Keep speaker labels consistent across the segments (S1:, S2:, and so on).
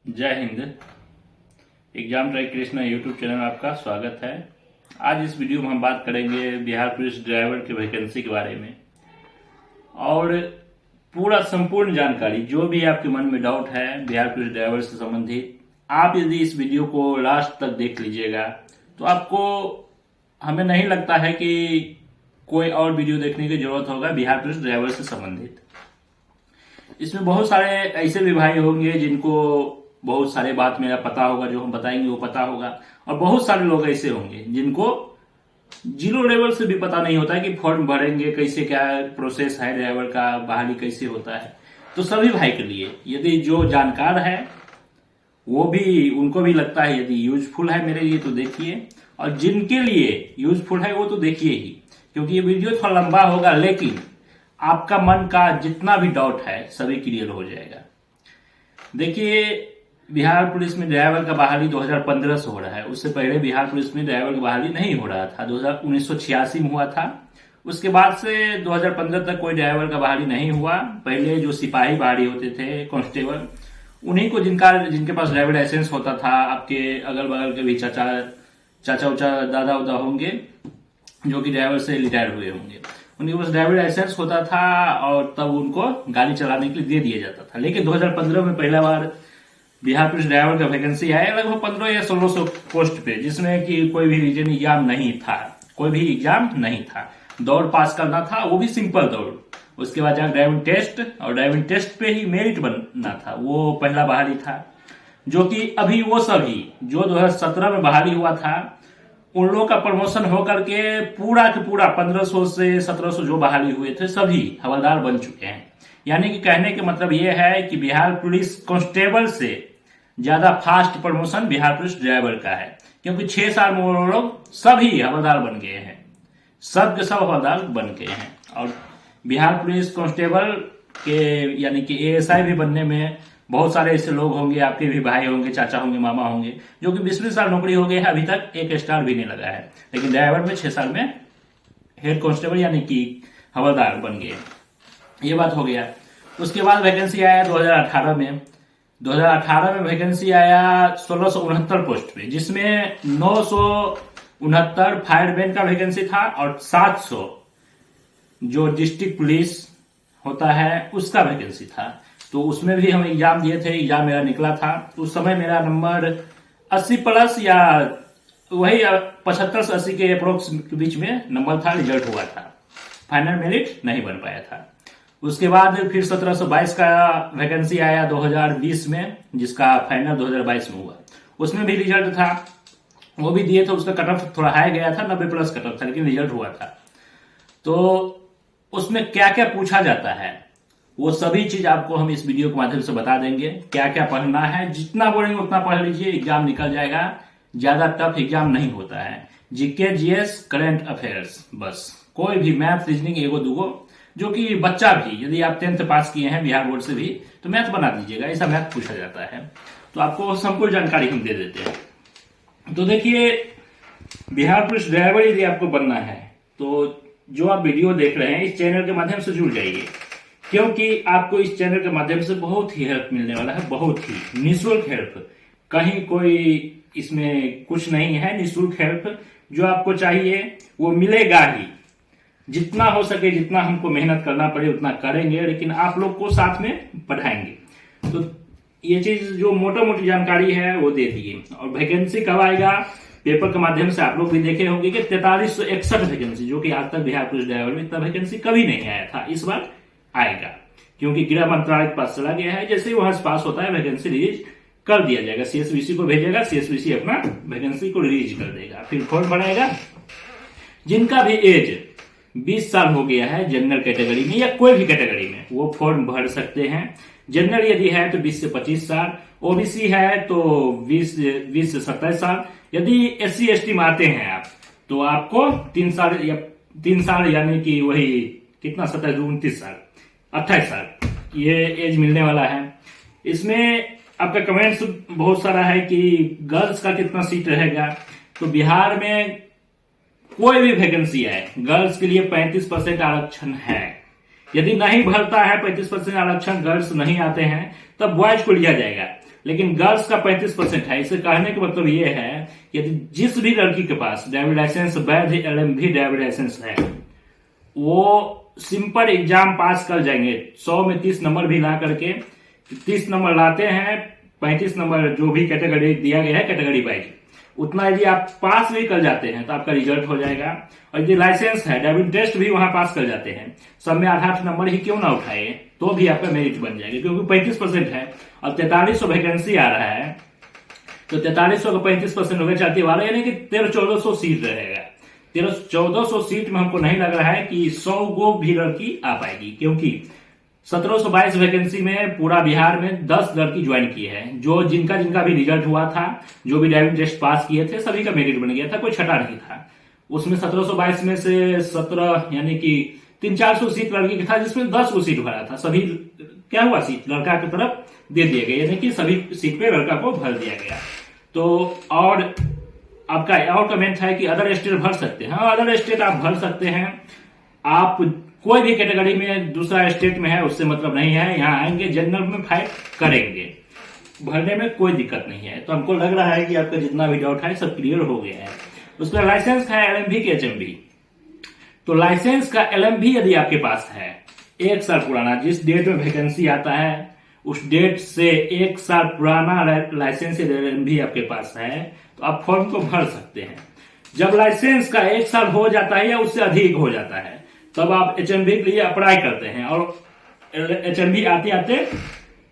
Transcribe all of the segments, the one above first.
S1: जय Hind. Exam try Krishna YouTube channel में आपका स्वागत है। आज इस वीडियो में हम बात करेंगे बिहार पुलिस ड्राइवर की वैकेंसी के बारे में और पूरा संपूर्ण जानकारी जो भी आपके मन में डाउट है बिहार पुलिस ड्राइवर से संबंधित, आप यदि इस वीडियो को लास्ट तक देख लीजिएगा तो आपको हमें नहीं लगता है कि कोई और वीडियो देखने की जरूरत होगा बिहार पुलिस ड्राइवर से संबंधित। इसमें बहुत सारे ऐसे भी भाई होंगे जिनको बहुत सारे बात मेरा पता होगा, जो हम बताएंगे वो पता होगा, और बहुत सारे लोग ऐसे होंगे जिनको जीरो लेवल से भी पता नहीं होता है कि फॉर्म भरेंगे कैसे, क्या प्रोसेस है ड्राइवर का, बहाली कैसे होता है। तो सभी भाई के लिए यदि जो जानकार है वो भी, उनको भी लगता है यदि यूजफुल है मेरे लिए तो देखिए, और जिनके लिए यूजफुल है वो तो देखिए ही, क्योंकि ये वीडियो थोड़ा लंबा होगा लेकिन आपका मन का जितना भी डाउट है सभी क्लियर हो जाएगा। देखिए, बिहार पुलिस में ड्राइवर का बहाली 2015 से हो रहा है। उससे पहले बिहार पुलिस में ड्राइवर का बहाली नहीं हो रहा था। 1986 में हुआ था। उसके बाद से 2015 तक कोई ड्राइवर का बहाली नहीं हुआ। पहले जो सिपाही बहाली होते थे, कांस्टेबल, उन्हीं को जिनके पास ड्राइवर लाइसेंस होता था, आपके अगल बगल के भी चाचा उचा दादा उदा होंगे जो कि ड्राइवर से रिटायर हुए होंगे, उनके पास ड्राइवर लाइसेंस होता था और तब उनको गाड़ी चलाने के लिए दे दिया जाता था। लेकिन 2015 में पहला बार बिहार पुलिस ड्राइवर का वैकेंसी आया, लगभग 15 या 1600 पोस्ट पे, जिसमें कि कोई भी रिटन एग्जाम नहीं था, कोई भी एग्जाम नहीं था, दौड़ पास करना था, वो भी सिंपल दौड़। उसके बाद जहाँ ड्राइविंग टेस्ट, और ड्राइविंग टेस्ट पे ही मेरिट बनना था, वो पहला बहाली था। जो कि अभी वो सभी जो 2017 में बहाली हुआ था उन लोगों का प्रमोशन होकर के पूरा के पूरा 1500 से 1700 जो बहाली हुए थे सभी हवलदार बन चुके हैं। यानी कि कहने के मतलब ये है कि बिहार पुलिस कांस्टेबल से ज्यादा fast promotion Bihar police driver का है, क्योंकि 6 साल में वो लोग सभी हवलदार बन गए हैं, सब के सब हवलदार बन गए हैं। और बिहार पुलिस कांस्टेबल के यानी कि एएसआई भी बनने में बहुत सारे ऐसे लोग होंगे, आपके भी भाई होंगे, चाचा होंगे, मामा होंगे, जो कि 20-20 साल नौकरी हो गए है, अभी तक एक स्टार भी नहीं लगा है। लेकिन ड्राइवर में 6 साल में हेड कांस्टेबल यानी कि हवलदार बन गए। ये बात हो गया। उसके बाद वैकेंसी आया 2018 में। 2018 में वैकेंसी आया 1669 पोस्ट पे, जिसमें 969 फायरमैन का वैकेंसी था और 700 जो डिस्ट्रिक्ट पुलिस होता है उसका वैकेंसी था। तो उसमें भी हम एग्जाम दिए थे, एग्जाम मेरा निकला था। उस समय मेरा नंबर 80 प्लस या वही 75 से 80 के अप्रोक्स के बीच में नंबर था, रिजल्ट हुआ था, फाइनल मेरिट नहीं बन पाया था। उसके बाद फिर 1722 का वैकेंसी आया 2020 में, जिसका फाइनल 2022 में हुआ। उसमें भी रिजल्ट था, वो भी दिए थे, उसका कट ऑफ थोड़ा हाई गया था, 90 प्लस कट ऑफ था, लेकिन रिजल्ट हुआ था। तो उसमें क्या क्या पूछा जाता है वो सभी चीज आपको हम इस वीडियो के माध्यम से बता देंगे। क्या क्या पढ़ना है, जितना बोलेंगे उतना पढ़ लीजिए, एग्जाम निकल जाएगा। ज्यादा टफ एग्जाम नहीं होता है। जीके, जीएस, करंट अफेयर्स, बस कोई भी मैथ, रीजनिंग, एगो दूगो, जो कि बच्चा भी, यदि आप 10th पास किए हैं बिहार बोर्ड से भी तो मैथ बना दीजिएगा, ऐसा मैथ पूछा जाता है। तो आपको संपूर्ण जानकारी हम दे देते हैं। तो देखिए, बिहार पुलिस ड्राइवर यदि आपको बनना है तो जो आप वीडियो देख रहे हैं इस चैनल के माध्यम से जुड़ जाइए, क्योंकि आपको इस चैनल के माध्यम से बहुत ही हेल्प मिलने वाला है, बहुत ही निःशुल्क हेल्प। कहीं कोई इसमें कुछ नहीं है, निःशुल्क हेल्प जो आपको चाहिए वो मिलेगा ही। जितना हो सके, जितना हमको मेहनत करना पड़े उतना करेंगे, लेकिन आप लोग को साथ में पढ़ाएंगे। तो ये चीज जो मोटा मोटी जानकारी है वो दे दिए। और वैकेंसी कब आएगा, पेपर के माध्यम से आप लोग भी देखे होंगे कि 4361 वैकेंसी, जो कि आज तक बिहार पुलिस ड्राइवर में इतना वैकेंसी कभी नहीं आया था, इस बार आएगा, क्योंकि गृह मंत्रालय के पास चला गया है। जैसे ही वहां से पास होता है वैकेंसी रिलीज कर दिया जाएगा, सीएसबीसी को भेजेगा, सीएसबीसी अपना वैकेंसी को रिलीज कर देगा, फिर फॉर्म भरेगा। जिनका भी एज 20 साल हो गया है जनरल कैटेगरी में या कोई भी कैटेगरी में, वो फॉर्म भर सकते हैं। जनरल यदि है तो 20 से 25 साल, ओबीसी है तो 20 से 27 साल। यदि एससी एसटी में आते हैं आप तो आपको 3 साल यानी कि वही कितना, 27, 29 साल, 28 साल ये एज मिलने वाला है। इसमें आपका कमेंट्स बहुत सारा है कि गर्ल्स का कितना सीट रहेगा। तो बिहार में कोई भी वैकेंसी है, गर्ल्स के लिए 35% आरक्षण है। यदि नहीं भरता है 35% आरक्षण, गर्ल्स नहीं आते हैं, तब बॉयज को लिया जाएगा। लेकिन गर्ल्स का 35% है। इसे कहने का मतलब ये है कि यदि जिस भी लड़की के पास ड्राइविंग लाइसेंस, वैध LMV ड्राइविंग लाइसेंस है, वो सिंपल एग्जाम पास कर जाएंगे। 100 में 30 नंबर भी ला करके, 30 नंबर लाते हैं, 35 नंबर जो भी कैटेगरी दिया गया है कैटेगरी वाइज, उतना यदि आप पास भी कर जाते हैं तो आपका रिजल्ट हो जाएगा। और यदि लाइसेंस है, ड्राइविंग टेस्ट भी वहां पास कर जाते हैं, सब में 8-8 नंबर ही क्यों ना उठाए, तो भी आपका मेरिट बन जाएगा, क्योंकि 35% है और 4300 वैकेंसी आ रहा है। तो 4300 का 35% होगा 4 यानी कि 1300-1400 सीट रहेगा। 1300-1400 सीट में हमको नहीं लग रहा है कि 100 गो भी लड़की आ पाएगी, क्योंकि 1722 वैकेंसी में पूरा बिहार में 10 लड़की ज्वाइन की है। जो जिनका भी रिजल्ट हुआ था, जो भी ड्राइविंग टेस्ट पास किए थे, सभी का मेरिट बन गया था, कोई छटा नहीं था। उसमें 1722 में से 17 यानी कि 300-400 सीट लड़की की था, जिसमें 10 को सीट भरा था। सभी क्या हुआ, सीट लड़का की तरफ दे दिए गए, यानी कि सभी सीट पे लड़का को भर दिया गया। तो और आपका और कमेंट है कि अदर स्टेट भर सकते हैं। हाँ, अदर स्टेट आप भर सकते हैं। आप कोई भी कैटेगरी में दूसरा स्टेट में है उससे मतलब नहीं है, यहाँ आएंगे जनरल में फाइट करेंगे, भरने में कोई दिक्कत नहीं है। तो हमको लग रहा है कि आपका जितना भी डाउट है सब क्लियर हो गया है। उसका लाइसेंस का LMV के HMV, तो लाइसेंस का LMV यदि आपके पास है 1 साल पुराना, जिस डेट में वैकेंसी आता है उस डेट से 1 साल पुराना लाइसेंस LMV आपके पास है, तो आप फॉर्म को भर सकते हैं। जब लाइसेंस का 1 साल हो जाता है या उससे अधिक हो जाता है, तब आप HMV के लिए अप्लाई करते हैं। और HMV आते आते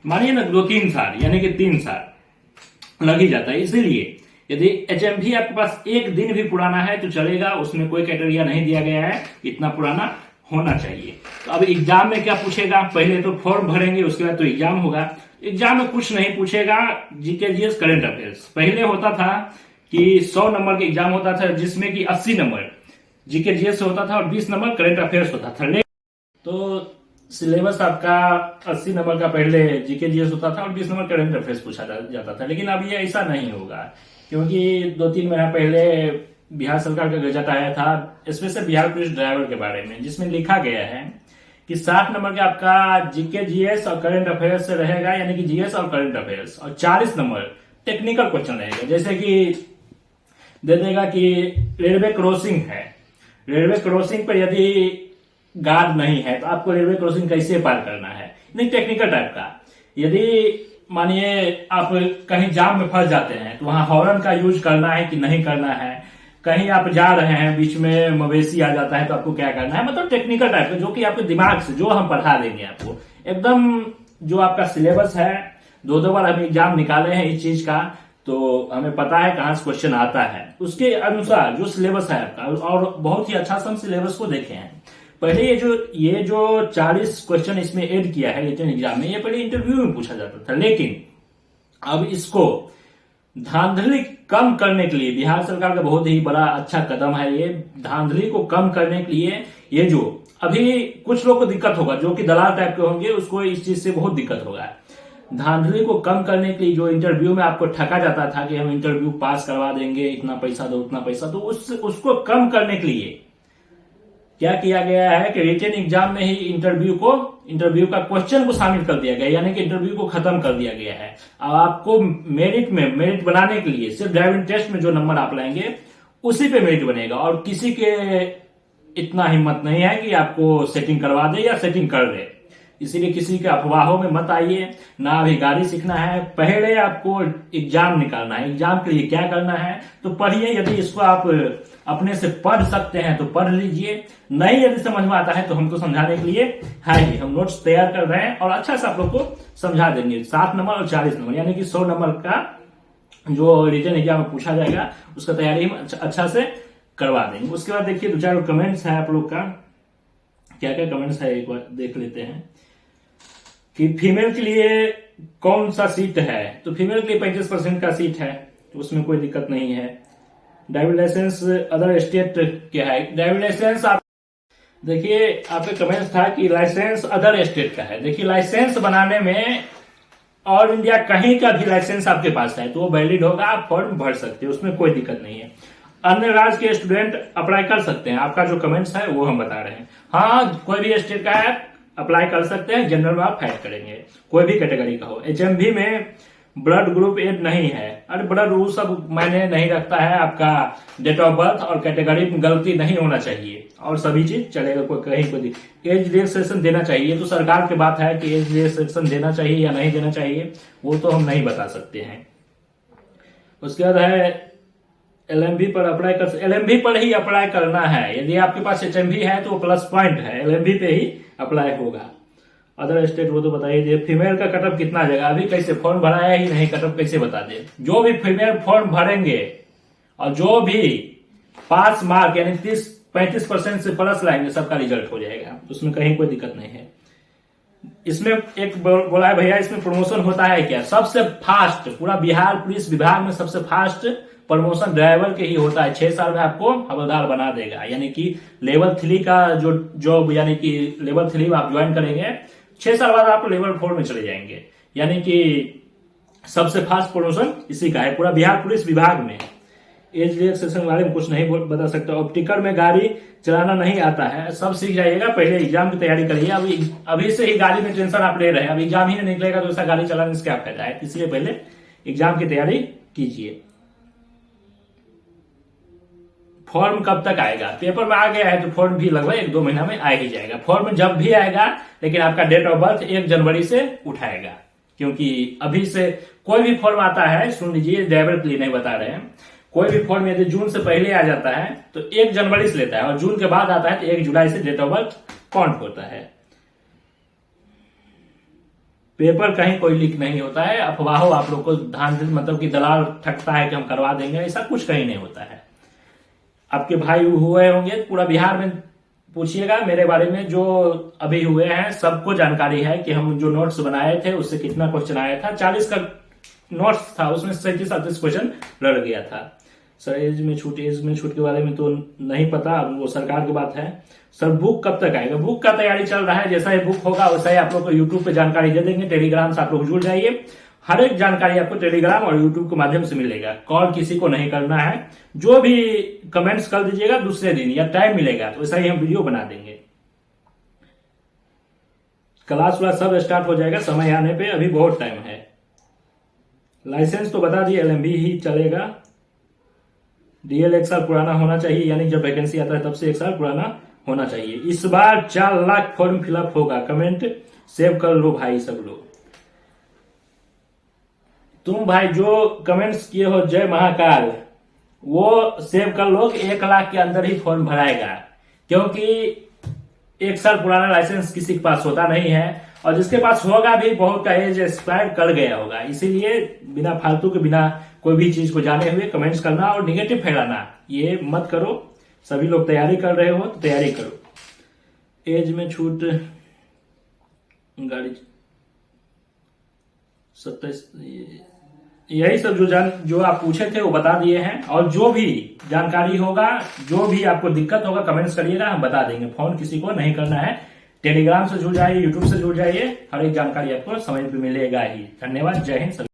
S1: मानिए ना 2-3 साल यानी कि 3 साल लग ही जाता है। इसीलिए यदि HMV आपके पास 1 दिन भी पुराना है तो चलेगा, उसमें कोई क्राइटेरिया नहीं दिया गया है, इतना पुराना होना चाहिए। तो अब एग्जाम में क्या पूछेगा, पहले तो फॉर्म भरेंगे, उसके बाद तो एग्जाम होगा। एग्जाम में कुछ नहीं पूछेगा, GK GS करंट अफेयर्स। पहले होता था कि 100 नंबर का एग्जाम होता था, जिसमें कि 80 नंबर GK GS होता था और 20 नंबर करंट अफेयर्स होता था। तो सिलेबस आपका 80 नंबर का पहले GK GS होता था और 20 नंबर करंट अफेयर्स पूछा जाता था। लेकिन अब ये ऐसा नहीं होगा, क्योंकि 2-3 महीना पहले बिहार सरकार का गजट आया था स्पेशल बिहार पुलिस ड्राइवर के बारे में, जिसमें लिखा गया है कि 60 नंबर का आपका GK GS और करंट अफेयर्स से रहेगा, यानी कि GS और करंट अफेयर्स, और 40 नंबर टेक्निकल क्वेश्चन रहेगा। जैसे कि दे देगा कि रेलवे क्रॉसिंग है, रेलवे क्रॉसिंग पर यदि गार्ड नहीं है तो आपको रेलवे क्रॉसिंग कैसे पार करना है, नहीं टेक्निकल टाइप का। यदि मानिए आप कहीं जाम में फंस जाते हैं तो वहां हॉर्न का यूज करना है कि नहीं करना है, कहीं आप जा रहे हैं बीच में मवेशी आ जाता है तो आपको क्या करना है, मतलब टेक्निकल टाइप का, जो कि आपके दिमाग से जो हम पढ़ा देंगे आपको एकदम। जो आपका सिलेबस है, 2-2 बार हम एग्जाम निकाले हैं इस चीज का, तो हमें पता है कहां से क्वेश्चन आता है, उसके अनुसार जो सिलेबस है आपका। और बहुत ही अच्छा से हम सिलेबस को देखे हैं। पहले ये जो 40 क्वेश्चन इसमें ऐड किया है रिटन एग्जाम में, ये पहले इंटरव्यू में पूछा जाता था, लेकिन अब इसको धांधली कम करने के लिए बिहार सरकार का बहुत ही बड़ा अच्छा कदम है। ये धांधली को कम करने के लिए, ये जो अभी कुछ लोग को दिक्कत होगा, जो कि दलाल टाइप के होंगे, उसको इस चीज से बहुत दिक्कत होगा। धांधली को कम करने के लिए जो इंटरव्यू में आपको ठगा जाता था कि हम इंटरव्यू पास करवा देंगे, इतना पैसा दो उतना पैसा दो, उसको कम करने के लिए क्या किया गया है कि रिटन एग्जाम में ही इंटरव्यू का क्वेश्चन को शामिल कर दिया गया, यानी कि इंटरव्यू को खत्म कर दिया गया है। अब आपको मेरिट बनाने के लिए सिर्फ ड्राइविंग टेस्ट में जो नंबर आप लाएंगे उसी पे मेरिट बनेगा। और किसी के इतना हिम्मत नहीं है कि आपको सेटिंग करवा दे या सेटिंग कर दे, इसीलिए किसी के अफवाहों में मत आइए। ना अभी गाड़ी सीखना है, पहले आपको एग्जाम निकालना है। एग्जाम के लिए क्या करना है तो पढ़िए, यदि इसको आप अपने से पढ़ सकते हैं तो पढ़ लीजिए, नहीं यदि समझ में आता है तो हमको समझाने के लिए है ही, हम नोट्स तैयार कर रहे हैं और अच्छा से आप लोग को समझा देंगे। 60 नंबर और 40 नंबर यानी कि 100 नंबर का जो रिटन एग्जाम में पूछा जाएगा उसका तैयारी हम अच्छा से करवा देंगे। उसके बाद देखिए 2-4 कमेंट्स है आप लोग का, क्या क्या कमेंट्स है एक बार देख लेते हैं। कि फीमेल के लिए कौन सा सीट है, तो फीमेल के लिए 35% का सीट है, तो उसमें कोई दिक्कत नहीं है। ड्राइविंग लाइसेंस अदर स्टेट क्या है, ड्राइविंग लाइसेंस आप देखिए, आपका कमेंट था कि लाइसेंस अदर स्टेट का है। देखिए लाइसेंस बनाने में ऑल इंडिया कहीं का भी लाइसेंस आपके पास है तो वो वैलिड होगा, आप फॉर्म भर सकते हैं, उसमें कोई दिक्कत नहीं है। अन्य राज्य के स्टूडेंट अप्लाई कर सकते हैं, आपका जो कमेंट्स है वो हम बता रहे हैं। हाँ, कोई भी स्टेट का है अप्लाई कर सकते हैं, जनरल में आप फाइट करेंगे, कोई भी कैटेगरी का हो। HMV में ब्लड ग्रुप एड नहीं है। अरे ब्लड वो सब मायने नहीं रखता है, आपका डेट ऑफ बर्थ और कैटेगरी में गलती नहीं होना चाहिए और सभी चीज चलेगा। कोई कहीं कोई एज रिलैक्सेशन देना चाहिए तो सरकार की बात है कि एज रिलैक्सेशन देना चाहिए या नहीं देना चाहिए, वो तो हम नहीं बता सकते हैं। उसके बाद है LMB पर अप्लाई कर, LMB पर ही अप्लाई करना है। यदि आपके पास HMB है तो प्लस पॉइंट है, LMB पे ही अप्लाई होगा। अदर स्टेट वो तो बताइए। फीमेल का कटअप कितना आ जाएगा, अभी कैसे फॉर्म भराया ही नहीं, कटअप कैसे बता दे। जो भी फीमेल फॉर्म भरेंगे और जो भी पास मार्क यानी 35% से प्लस लाएंगे सबका रिजल्ट हो जाएगा, उसमें कहीं कोई दिक्कत नहीं है। इसमें एक बोला है भैया इसमें प्रमोशन होता है क्या, सबसे फास्ट पूरा बिहार पुलिस विभाग में सबसे फास्ट प्रमोशन ड्राइवर के ही होता है। 6 साल में आपको हवलदार बना देगा, यानी कि लेवल 3 का जो जॉब यानी कि लेवल 3 में आप ज्वाइन करेंगे, 6 साल बाद आप लेवल 4 में चले जाएंगे। यानी कि सबसे फास्ट प्रमोशन इसी का है पूरा बिहार पुलिस विभाग में। एज रिलैक्सेशन के बारे में कुछ नहीं बता सकता। ऑप्टिकल में गाड़ी चलाना नहीं आता है, सब सीख जाइएगा, पहले एग्जाम की तैयारी करिए। अभी से ही गाड़ी में टेंशन आप ले रहे हैं, अब एग्जाम ही नहीं निकलेगा तो ऐसा गाड़ी चलाने से क्या फायदा है। इसलिए पहले एग्जाम की तैयारी कीजिए। फॉर्म कब तक आएगा, पेपर में आ गया है तो फॉर्म भी लगभग 1-2 महीना में आ ही जाएगा। फॉर्म जब भी आएगा लेकिन आपका डेट ऑफ बर्थ 1 जनवरी से उठाएगा, क्योंकि अभी से कोई भी फॉर्म आता है, सुन लीजिए ड्राइवर के लिए नहीं बता रहे हैं, कोई भी फॉर्म यदि जून से पहले आ जाता है तो 1 जनवरी से लेता है और जून के बाद आता है तो 1 जुलाई से डेट ऑफ बर्थ काउंट होता है। पेपर कहीं कोई लीक नहीं होता है, अफवाहों आप लोग को ध्यान से, मतलब कि दलाल ठगता है कि हम करवा देंगे, ऐसा कुछ कहीं नहीं होता है। आपके भाई हुए होंगे पूरा बिहार में, पूछिएगा मेरे बारे में, जो अभी हुए हैं सबको जानकारी है कि हम जो नोट्स बनाए थे उससे कितना क्वेश्चन आया था। 40 का नोट्स था, उसमें 37-38 क्वेश्चन लड़ गया था। सर एज में छूट के बारे में तो नहीं पता, अब वो सरकार की बात है। सर बुक कब तक आएगा, बुक का तैयारी चल रहा है, जैसा ही बुक होगा वैसा ही आप लोग को यूट्यूब पे जानकारी दे देंगे। टेलीग्राम से आप लोग जुड़ जाइए, हर एक जानकारी आपको टेलीग्राम और यूट्यूब के माध्यम से मिलेगा। कॉल किसी को नहीं करना है, जो भी कमेंट्स कर दीजिएगा दूसरे दिन या टाइम मिलेगा तो वैसा ही हम वीडियो बना देंगे। क्लास वाला सब स्टार्ट हो जाएगा समय आने पे, अभी बहुत टाइम है। लाइसेंस तो बता दिए LMB ही चलेगा। DL 1 साल पुराना होना चाहिए, यानी जब वैकेंसी आता है तब से 1 साल पुराना होना चाहिए। इस बार 4 लाख फॉर्म फिलअप होगा, कमेंट सेव कर लो भाई सब लोग। तुम भाई जो कमेंट्स किए हो जय महाकाल वो सेव कर लो, 1 लाख के अंदर ही फॉर्म भराएगा, क्योंकि 1 साल पुराना लाइसेंस किसी के पास होता नहीं है और जिसके पास होगा भी बहुत का एज एक्सपायर कर गया होगा। इसीलिए बिना फालतू के, बिना कोई भी चीज को जाने हुए कमेंट्स करना और निगेटिव फैलाना ये मत करो। सभी लोग तैयारी कर रहे हो तो तैयारी करो। एज में छूट गाड़ी 27, यही सब जो आप पूछे थे वो बता दिए हैं। और जो भी जानकारी होगा, जो भी आपको दिक्कत होगा कमेंट्स करिएगा, हम बता देंगे। फोन किसी को नहीं करना है, टेलीग्राम से जुड़ जाइए, यूट्यूब से जुड़ जाइए, हर एक जानकारी आपको समय पे मिलेगा ही। धन्यवाद, जय हिंद।